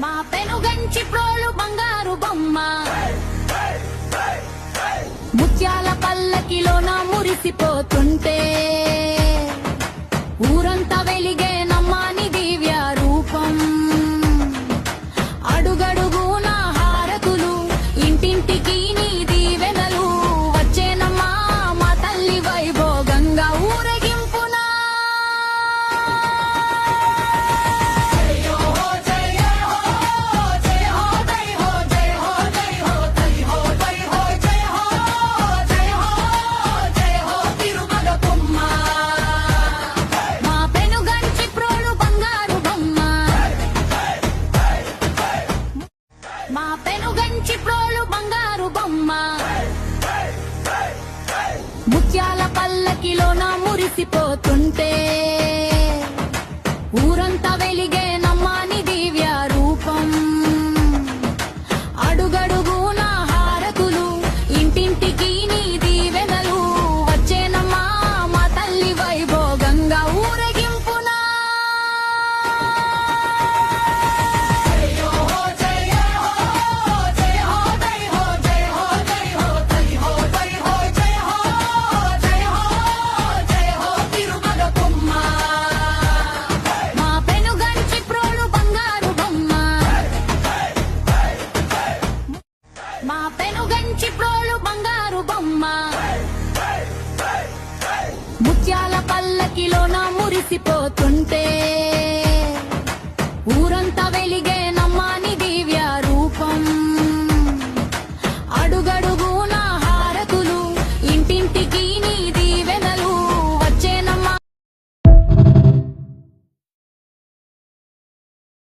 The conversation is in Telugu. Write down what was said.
మా పెనుగంచి ప్రోలు బంగారు బొమ్మ ముత్యాల పల్లకిలోన మురిసిపోతుంటే ఊరంతా వెలిగే నమ్మాని దివ్య రూపం అడుగడుగున హారతులు ఇంటింటికి నీ దీవెనలు వచ్చేనమ్మా మా తల్లి వైభోగంగా ఊరేగింపునా మా పెనుగంచి ప్రోలు బంగారు బొమ్మ ముత్యాల పల్లకిలోన మురిసిపోతుంటే ఊరంతా వెలిగే నమ్మాని దివ్య రూపం అడుగడుగున హారతులు ఇంటింటికి నీ దీవెనలు వచ్చేనమ్మా మా తల్లి వైభోగంగా ఊరేగింపునా మా పెనుగంచి ప్రోలు బంగారు బొమ్మ ముత్యాల పల్లకిలోన మురిసిపోతుంటే ఊరంతా వెలిగే